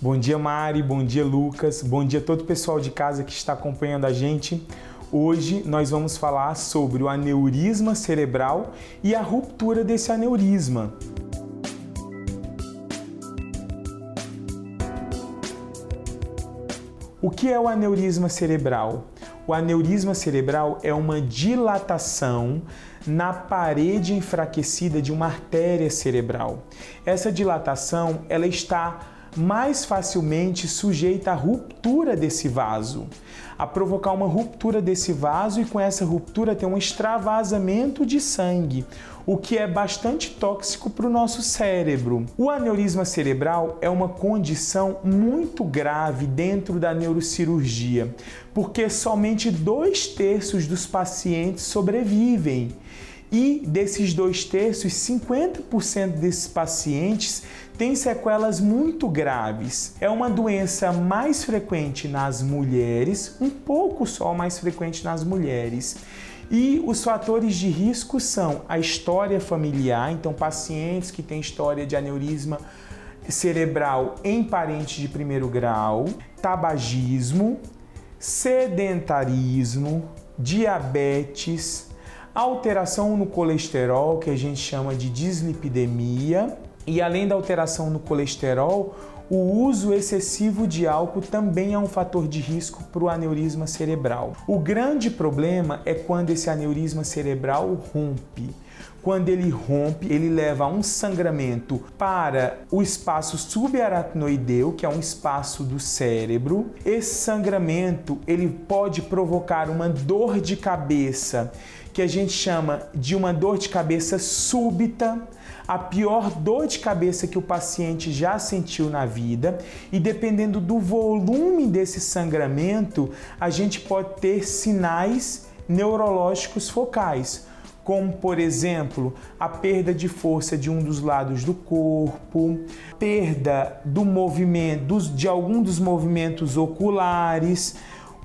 Bom dia, Mari, bom dia, Lucas, bom dia a todo o pessoal de casa que está acompanhando a gente. Hoje nós vamos falar sobre o aneurisma cerebral e a ruptura desse aneurisma. O que é o aneurisma cerebral? O aneurisma cerebral é uma dilatação na parede enfraquecida de uma artéria cerebral. Essa dilatação, ela está mais facilmente sujeita à ruptura desse vaso, a provocar uma ruptura desse vaso e com essa ruptura ter um extravasamento de sangue, o que é bastante tóxico para o nosso cérebro. O aneurisma cerebral é uma condição muito grave dentro da neurocirurgia, porque somente 2/3 dos pacientes sobrevivem. E desses 2/3, 50% desses pacientes têm sequelas muito graves. É uma doença mais frequente nas mulheres, um pouco só mais frequente nas mulheres. E os fatores de risco são a história familiar, então pacientes que têm história de aneurisma cerebral em parentes de primeiro grau, tabagismo, sedentarismo, diabetes, alteração no colesterol, que a gente chama de dislipidemia, e além da alteração no colesterol, o uso excessivo de álcool também é um fator de risco para o aneurisma cerebral. O grande problema é quando esse aneurisma cerebral rompe. Quando ele rompe, ele leva a um sangramento para o espaço subaracnoideu, que é um espaço do cérebro. Esse sangramento, ele pode provocar uma dor de cabeça, que a gente chama de uma dor de cabeça súbita, a pior dor de cabeça que o paciente já sentiu na vida, e dependendo do volume desse sangramento, a gente pode ter sinais neurológicos focais, como, por exemplo, a perda de força de um dos lados do corpo, perda do movimento, de algum dos movimentos oculares,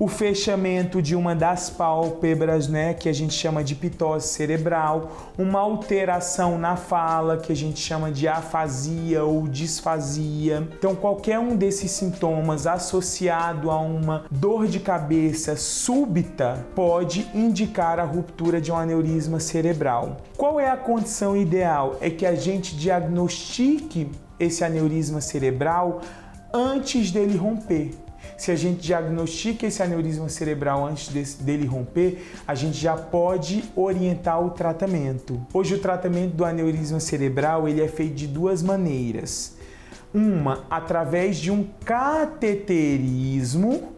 o fechamento de uma das pálpebras, que a gente chama de pitose cerebral, uma alteração na fala, que a gente chama de afasia ou disfasia. Então, qualquer um desses sintomas associado a uma dor de cabeça súbita pode indicar a ruptura de um aneurisma cerebral. Qual é a condição ideal? É que a gente diagnostique esse aneurisma cerebral antes dele romper. Se a gente diagnostica esse aneurisma cerebral antes dele romper, a gente já pode orientar o tratamento. Hoje o tratamento do aneurisma cerebral ele é feito de duas maneiras. Uma, através de um cateterismo,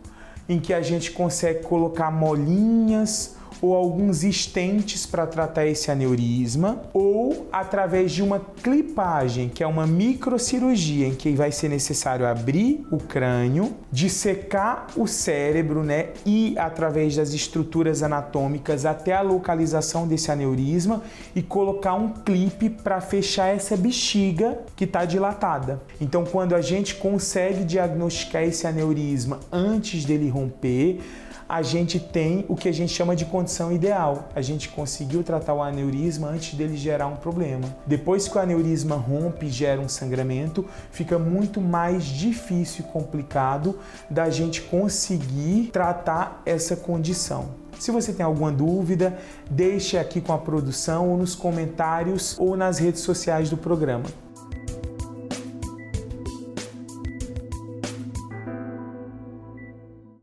em que a gente consegue colocar molinhas ou alguns estentes para tratar esse aneurisma, ou através de uma clipagem, que é uma microcirurgia em que vai ser necessário abrir o crânio, dissecar o cérebro, e através das estruturas anatômicas até a localização desse aneurisma e colocar um clipe para fechar essa bexiga que está dilatada. Então, quando a gente consegue diagnosticar esse aneurisma antes dele romper, a gente tem o que a gente chama de condição ideal. A gente conseguiu tratar o aneurisma antes dele gerar um problema. Depois que o aneurisma rompe e gera um sangramento, fica muito mais difícil e complicado da gente conseguir tratar essa condição. Se você tem alguma dúvida, deixe aqui com a produção ou nos comentários ou nas redes sociais do programa.